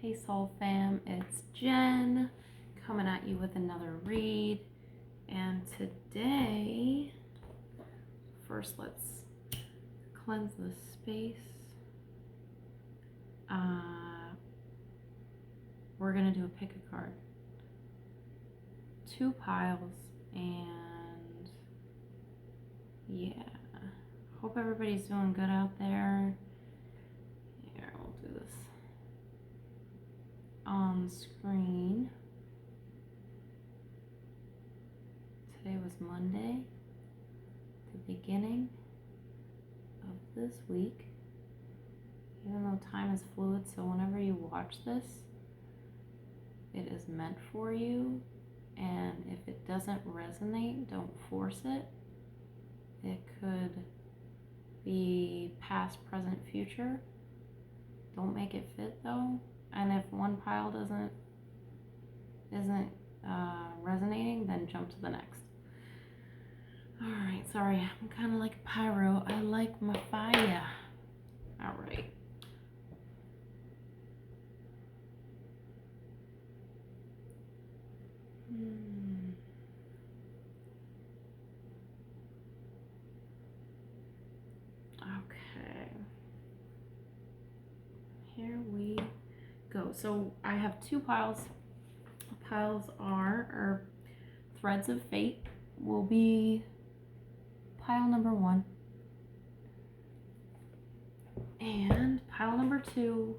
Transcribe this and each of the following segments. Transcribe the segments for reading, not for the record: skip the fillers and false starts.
Hey Soul Fam, it's Jen coming at you with another read. And today, first let's cleanse the space. We're going to do a pick a card. 2 piles, and yeah. Hope everybody's doing good out there. Here, we'll do this on screen. Today was Monday, the beginning of this week. Even though time is fluid, so whenever you watch this, it is meant for you. And if it doesn't resonate, don't force it. It could be past, present, future. Don't make it fit though. And if one pile isn't resonating, then jump to the next. All right, sorry, I'm kind of like a pyro. I like my fire. All right. Okay. Here we go. So I have 2 piles. Piles are threads of fate. Will be pile number 1. And pile number 2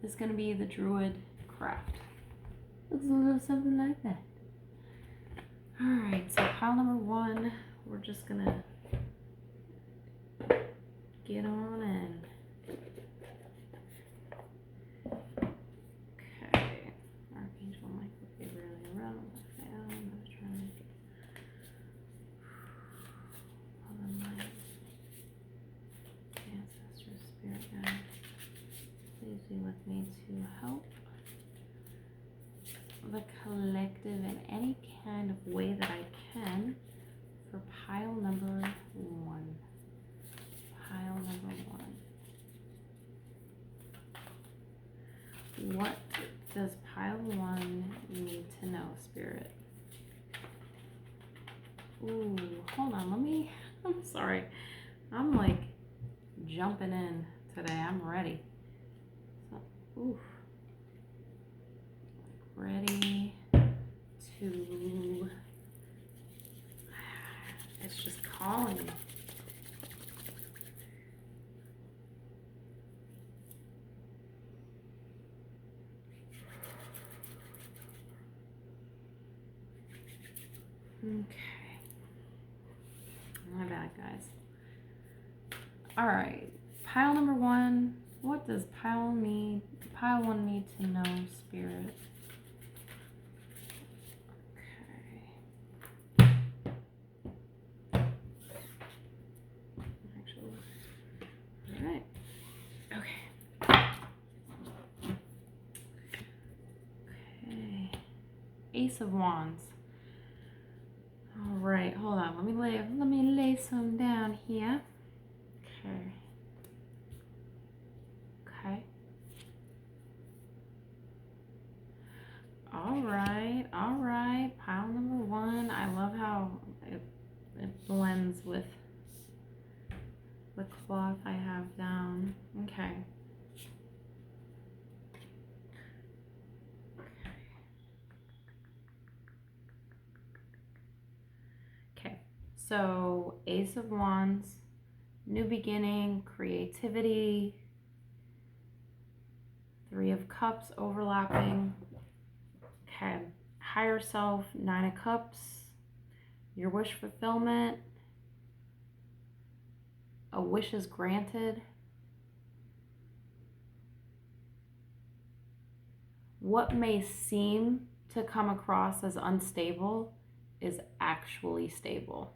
is going to be the Druid craft. Looks a little something like that. Alright, so pile number 1, we're just going to get on in. Okay. Archangel Michael, Gabriel, Raphael. I was trying to make it. Love and light. Ancestors, spirit guide. Please be with me to help the collective in any kind of way that I can for pile number 1. Pile number 1. What does pile 1 need to know, Spirit? Ooh, hold on, I'm sorry. I'm like jumping in today. I'm ready. So, oof. Ready to, it's just calling. Okay. My bad, guys. All right. Pile number 1. What does pile 1 need to know, Spirit? Okay. Actually. All right. Okay. Okay. Ace of Wands. All right, hold on. Let me lay some down here. Okay. Okay. All right. Pile number 1. I love how it blends with the cloth I have down. Okay. So, Ace of Wands, new beginning, creativity, 3 of Cups overlapping. Okay, higher self, 9 of Cups, your wish fulfillment, a wish is granted. What may seem to come across as unstable is actually stable.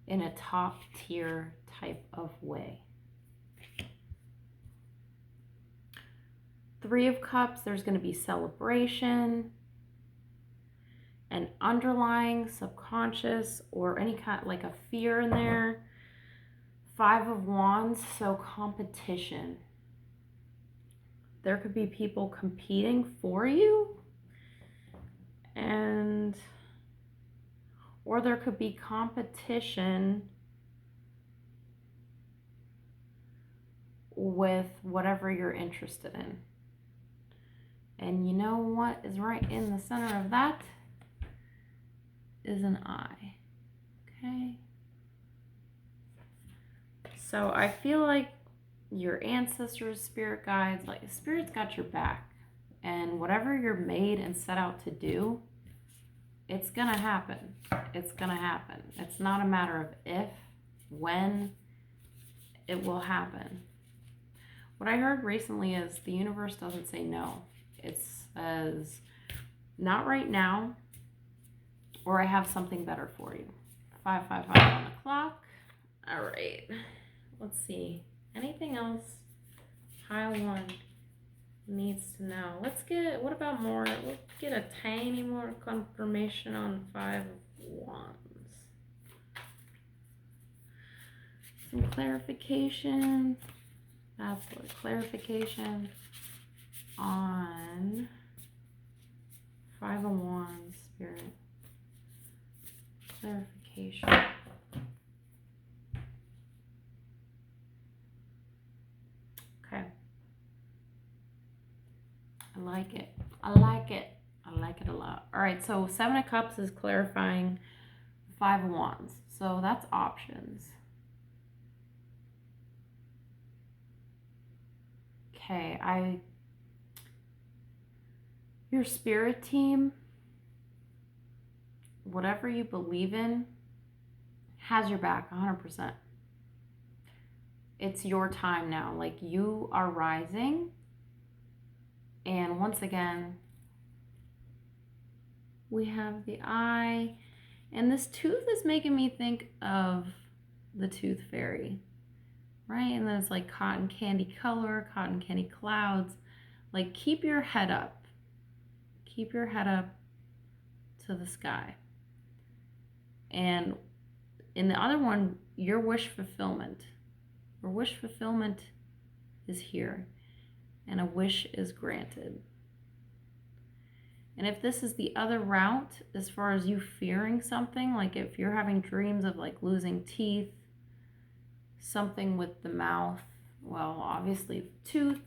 In a top tier type of way. 3 of Cups, there's going to be celebration, an underlying subconscious or any kind like a fear in there. Five of Wands, so competition. There could be people competing for you, or there could be competition with whatever you're interested in. And you know what is right in the center of that is an eye. Okay? So I feel like your ancestors, spirit guides, like spirit's got your back. And whatever you're made and set out to do, it's gonna happen. It's gonna happen. It's not a matter of if, when, it will happen. What I heard recently is the universe doesn't say no. It says, not right now, or I have something better for you. 555 on the clock. All right. Let's see. Anything else pile one needs to know? Let's get, what about more? Let's get a tiny more confirmation on 5 of Wands. Some clarification. That's what clarification on 5 of Wands, Spirit. Clarification. Okay. I like it. I like it. I like it a lot. All right, so 7 of Cups is clarifying 5 of Wands. So that's options. Okay, your spirit team, whatever you believe in, has your back 100%. It's your time now. Like, you are rising. And once again, we have the eye. And this tooth is making me think of the Tooth Fairy, right? And then it's like cotton candy color, cotton candy clouds. Like, keep your head up. Keep your head up to the sky. And in the other one, your wish fulfillment. Your wish fulfillment is here. And a wish is granted. And if this is the other route, as far as you fearing something, like if you're having dreams of like losing teeth, something with the mouth, well, obviously tooth,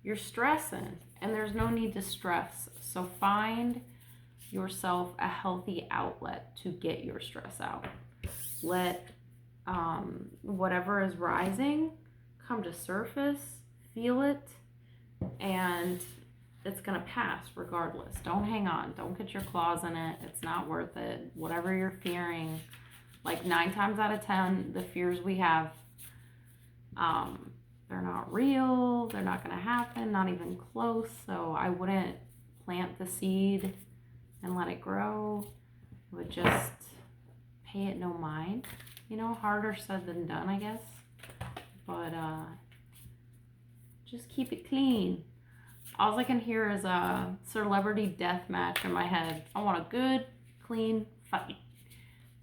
you're stressing, and there's no need to stress. So find yourself a healthy outlet to get your stress out. Let whatever is rising come to surface, feel it, and it's gonna pass regardless. Don't hang on. Don't get your claws in it. It's not worth it. Whatever you're fearing, like 9 times out of 10, the fears we have, they're not real. They're not gonna happen. Not even close. So I wouldn't plant the seed and let it grow. I would just pay it no mind. You know, harder said than done, I guess. But just keep it clean. All I can hear is a celebrity death match in my head. I want a good, clean fight.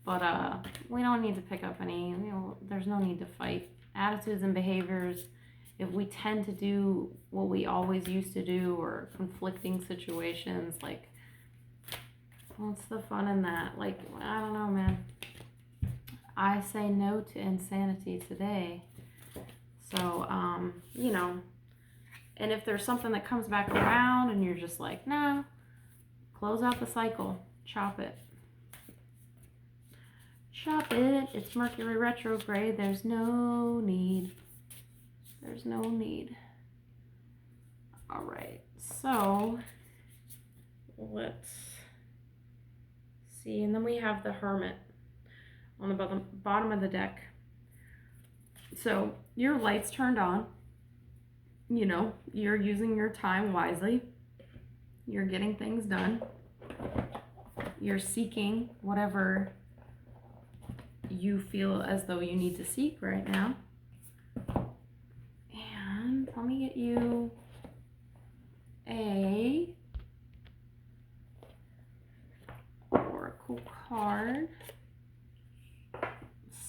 But we don't need to pick up any, there's no need to fight. Attitudes and behaviors, if we tend to do what we always used to do, or conflicting situations, like, what's the fun in that? Like, I don't know, man. I say no to insanity today. So, and if there's something that comes back around and you're just like, nah, close out the cycle, chop it. Chop it. It's Mercury retrograde. There's no need. There's no need. All right. So let's see. And then we have the Hermit on the bottom of the deck. So your light's turned on. You're using your time wisely. You're getting things done. You're seeking whatever you feel as though you need to seek right now. And let me get you a oracle card.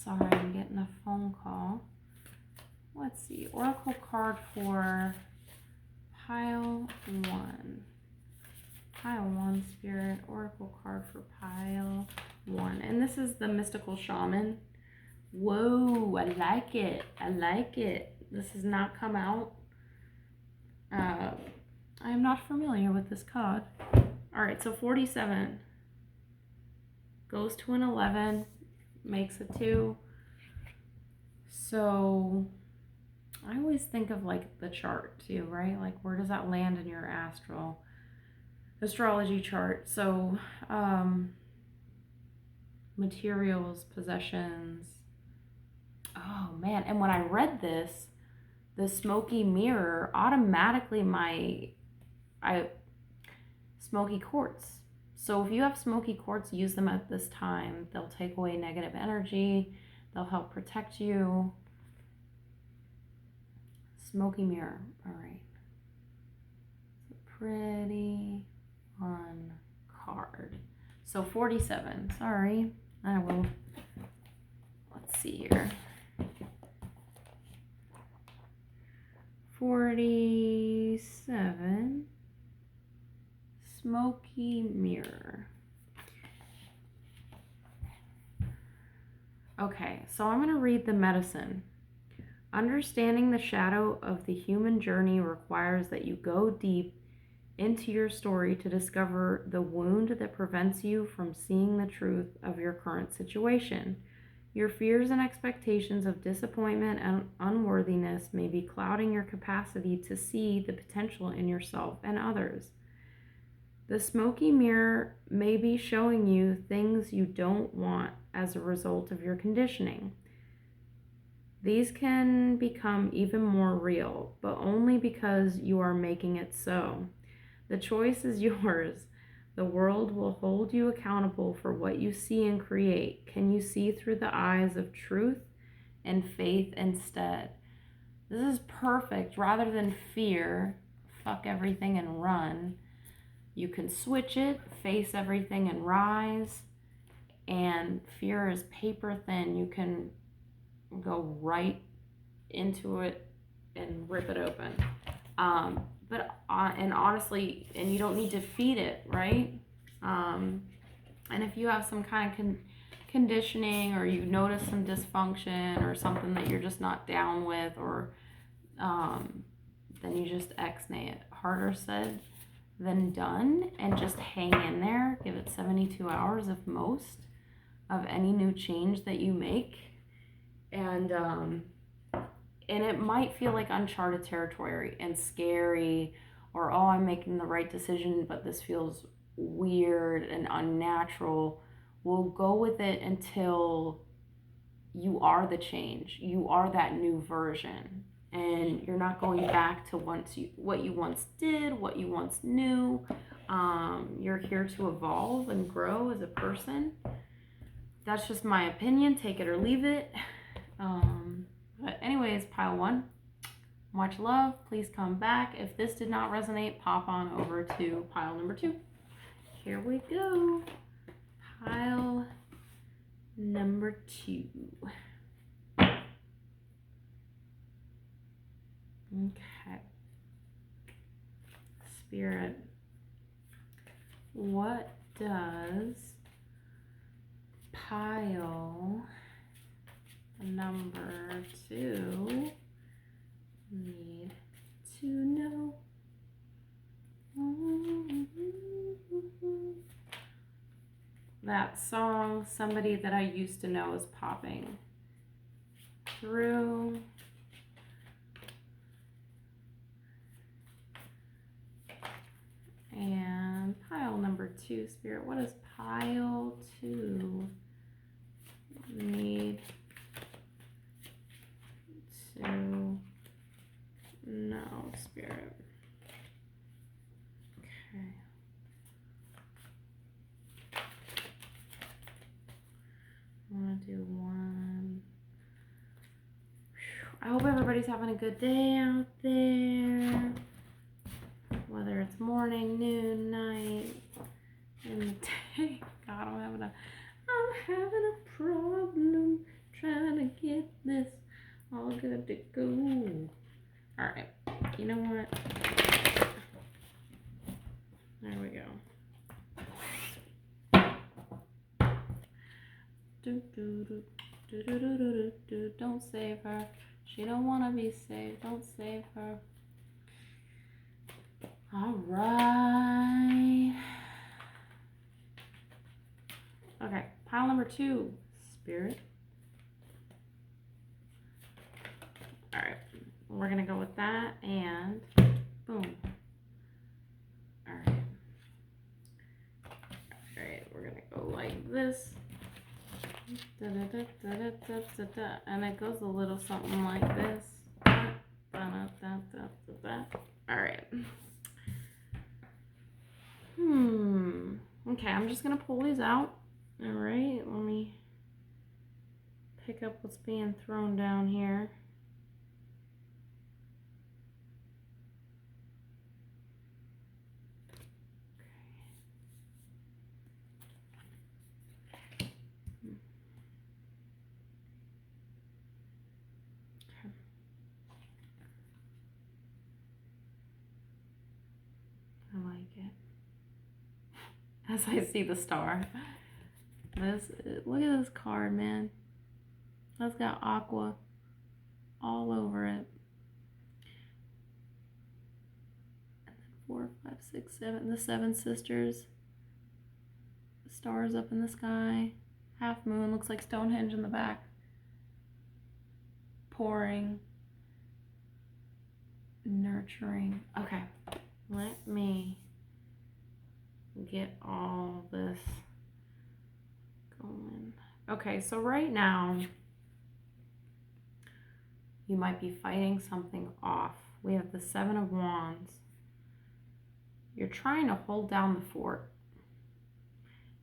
Sorry, I'm getting a phone call. Let's see. Oracle card for pile 1. Pile 1, Spirit. Oracle card for pile 1. And this is the Mystical Shaman. Whoa, I like it. I like it. This has not come out. I am not familiar with this card. Alright, so 47 goes to an 11, makes a 2. So I always think of like the chart too, right? Like where does that land in your astrology chart? So materials, possessions. Oh man, and when I read this, the smoky mirror, automatically smoky quartz. So if you have smoky quartz, use them at this time. They'll take away negative energy. They'll help protect you. Smoky mirror. All right. It's a pretty fun card. So 47. Sorry. I will. Let's see here. 47. Smoky mirror. Okay, so I'm going to read the medicine. Understanding the shadow of the human journey requires that you go deep into your story to discover the wound that prevents you from seeing the truth of your current situation. Your fears and expectations of disappointment and unworthiness may be clouding your capacity to see the potential in yourself and others. The smoky mirror may be showing you things you don't want as a result of your conditioning. These can become even more real, but only because you are making it so. The choice is yours. The world will hold you accountable for what you see and create. Can you see through the eyes of truth and faith instead? This is perfect. Rather than fear, fuck everything and run, you can switch it, face everything and rise. And fear is paper thin. You can go right into it and rip it open. And honestly, and you don't need to feed it, right? And if you have some kind of conditioning, or you notice some dysfunction or something that you're just not down with, or then you just ex-nay it. Harder said than done, and just hang in there. Give it 72 hours of most of any new change that you make. And it might feel like uncharted territory and scary, or oh, I'm making the right decision, but this feels weird and unnatural. We'll go with it until you are the change. You are that new version, and you're not going back to what you once did, what you once knew. You're here to evolve and grow as a person. That's just my opinion. Take it or leave it. But anyways, pile 1, much love. Please come back. If this did not resonate, pop on over to pile number 2. Here we go. Pile number 2. Okay. Spirit, what does pile number 2 need to know? That song, Somebody That I Used to Know, is popping through. And pile number 2, Spirit, what does pile 2 need to know, Spirit? Okay. I want to do 1. I hope everybody's having a good day out there. Whether it's morning, noon, night, in the day. God, I'm having a problem trying to get this all good to go. Alright, you know what? There we go. Don't save her. She don't want to be saved. Don't save her. Alright. Okay, pile number 2. Spirit. Alright, we're going to go with that and boom. Alright. Alright, we're going to go like this. Da, da, da, da, da, da, da, da. And it goes a little something like this. Da, da, da, da, da, da. Alright. Okay, I'm just going to pull these out. Alright, let me pick up what's being thrown down here. I like it. As I see the star. Look at this card, man. That's got aqua all over it. And then 4, 5, 6, 7. The 7 sisters. The stars up in the sky. Half moon. Looks like Stonehenge in the back. Pouring. Nurturing. Okay. Let me get all this going. Okay, so right now, you might be fighting something off. We have the 7 of Wands. You're trying to hold down the fort.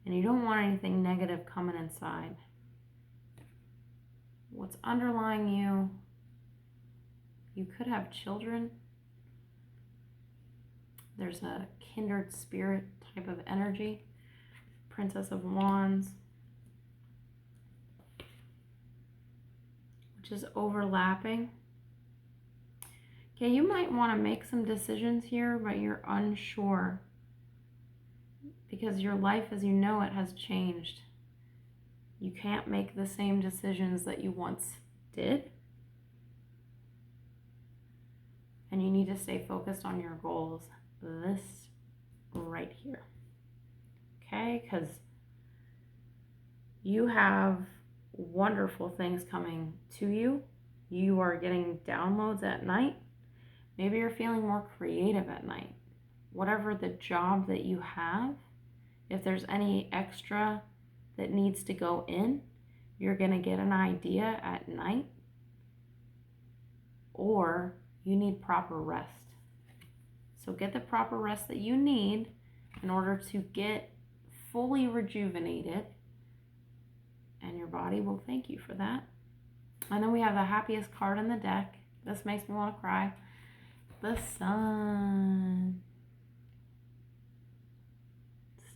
And you don't want anything negative coming inside. What's underlying you? You could have children. There's a kindred spirit type of energy. Princess of Wands. Which is overlapping. Okay, you might want to make some decisions here, but you're unsure. Because your life as you know it has changed. You can't make the same decisions that you once did. And you need to stay focused on your goals. This right here. Okay, because you have wonderful things coming to you. You are getting downloads at night. Maybe you're feeling more creative at night. Whatever the job that you have, if there's any extra that needs to go in, you're going to get an idea at night. Or you need proper rest. So get the proper rest that you need in order to get fully rejuvenated. And your body will thank you for that. And then we have the happiest card in the deck. This makes me want to cry. The Sun.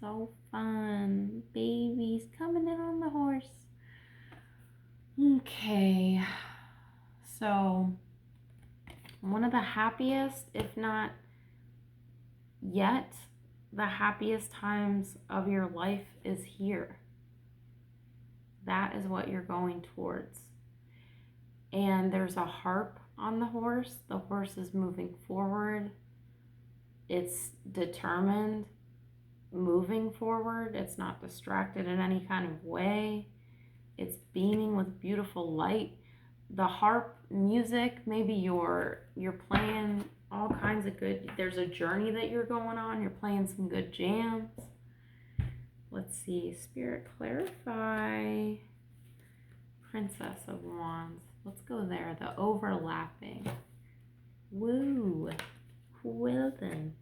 So fun. Babies coming in on the horse. Okay. So one of the happiest, if not yet, the happiest times of your life is here. That is what you're going towards. And there's a harp on the horse. The horse is moving forward. It's determined, moving forward. It's not distracted in any kind of way. It's beaming with beautiful light. The harp music, maybe you're playing all kinds of good, there's a journey that you're going on, you're playing some good jams. Let's see, Spirit, clarify. Princess of Wands. Let's go there, the overlapping. Woo. Well then.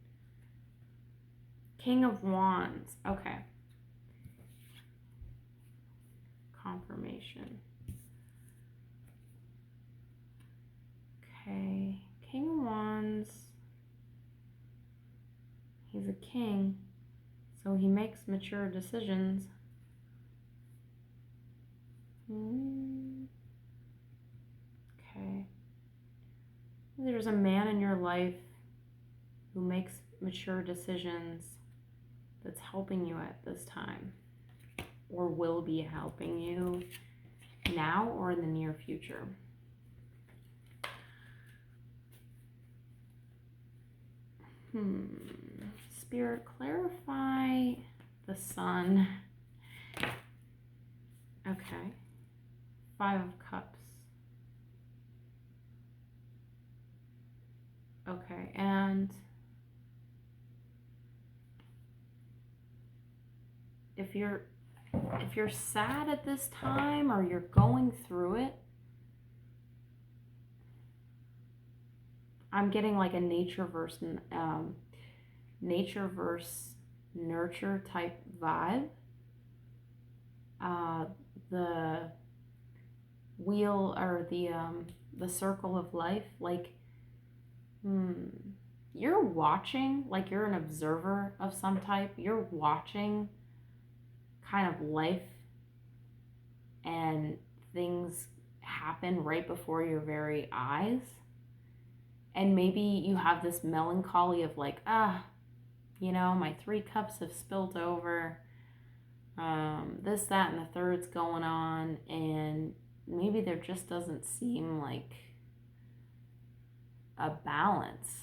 King of Wands. Okay. Confirmation. Okay. King of Wands. He's a king, so he makes mature decisions. there's a man in your life who makes mature decisions that's helping you at this time, or will be helping you now or in the near future. Spirit, clarify the sun. Okay. 5 of Cups. Okay, and if you're sad at this time or you're going through it, I'm getting like a nature versus nurture type vibe. The wheel or the circle of life, like you're watching, like you're an observer of some type. You're watching kind of life and things happen right before your very eyes. And maybe you have this melancholy of like, my 3 cups have spilt over. This, that, and the third's going on. And maybe there just doesn't seem like a balance.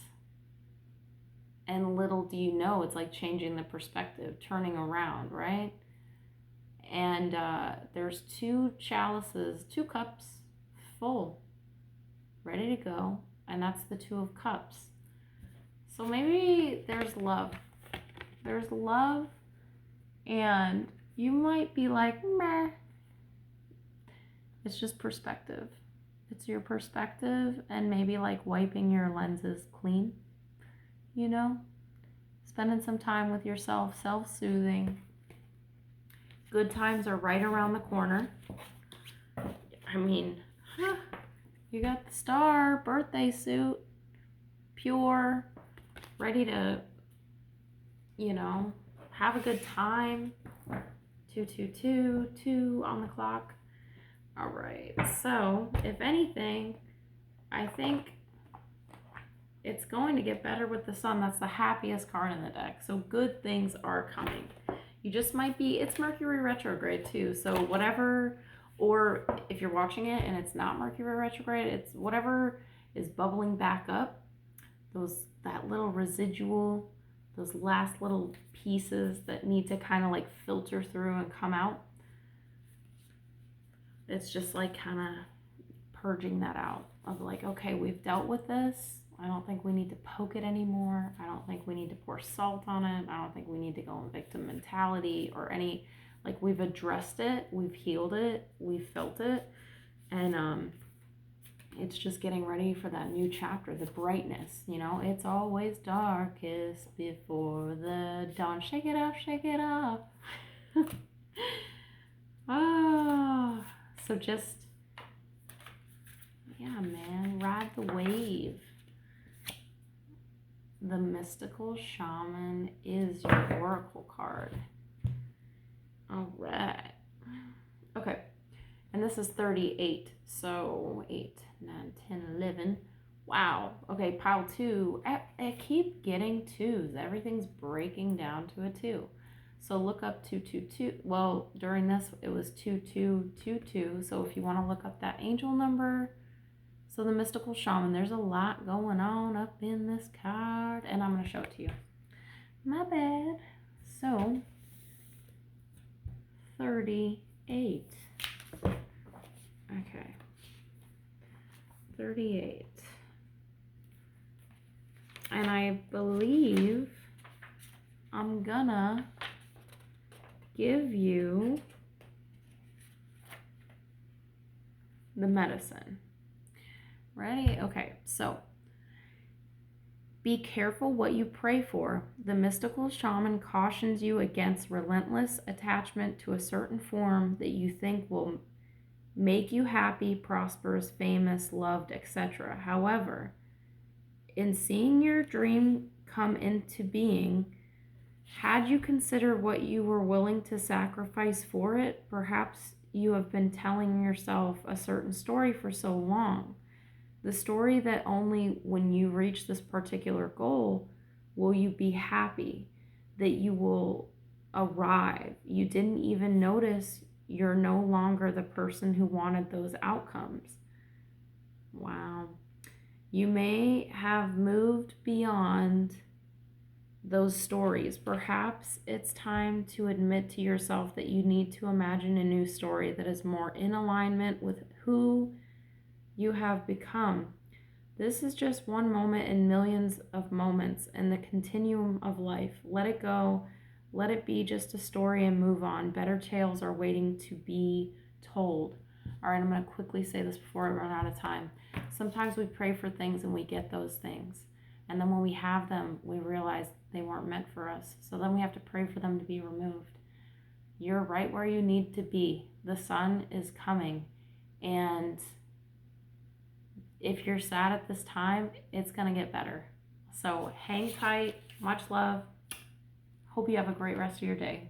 And little do you know, it's like changing the perspective, turning around, right? And there's 2 chalices, 2 cups full, ready to go. And that's the 2 of Cups. So maybe there's love. There's love, and you might be like, meh. It's just perspective. It's your perspective, and maybe like wiping your lenses clean, spending some time with yourself, self-soothing. Good times are right around the corner. I mean, you got the star, birthday suit, pure, ready to, have a good time. 2 on the clock. All right, so if anything, I think it's going to get better with the sun. That's the happiest card in the deck. So good things are coming. You just might be, it's Mercury retrograde too. So whatever, or if you're watching it and it's not Mercury retrograde, it's whatever is bubbling back up, that little residual, those last little pieces that need to kind of like filter through and come out. It's just like kind of purging that out of like, okay, we've dealt with this. I don't think we need to poke it anymore. I don't think we need to pour salt on it. I don't think we need to go in victim mentality or any, like we've addressed it, we've healed it, we've felt it. And it's just getting ready for that new chapter, the brightness, it's always darkest before the dawn. Shake it off, shake it off. So just, yeah, man, ride the wave. The Mystical Shaman is your oracle card. All right. Okay. And this is 38. So 8, 9, 10, 11. Wow. Okay, pile 2. I keep getting 2s. Everything's breaking down to a 2. So look up 222. Well, during this, it was 2222. So if you want to look up that angel number, so the Mystical Shaman, there's a lot going on up in this card, and I'm going to show it to you. My bad. So, 38. Okay. 38. And I believe I'm gonna give you the medicine. Ready? Okay, so be careful what you pray for. The Mystical Shaman cautions you against relentless attachment to a certain form that you think will make you happy, prosperous, famous, loved, etc. However, in seeing your dream come into being, had you considered what you were willing to sacrifice for it? Perhaps you have been telling yourself a certain story for so long. The story that only when you reach this particular goal will you be happy, that you will arrive. You didn't even notice you're no longer the person who wanted those outcomes. Wow. You may have moved beyond those stories. Perhaps it's time to admit to yourself that you need to imagine a new story that is more in alignment with who you have become. This is just one moment in millions of moments in the continuum of life. Let it go. Let it be just a story and move on. Better tales are waiting to be told. All right, I'm going to quickly say this before I run out of time. Sometimes we pray for things and we get those things. And then when we have them, we realize they weren't meant for us. So then we have to pray for them to be removed. You're right where you need to be. The sun is coming. And if you're sad at this time, it's going to get better. So hang tight. Much love. Hope you have a great rest of your day.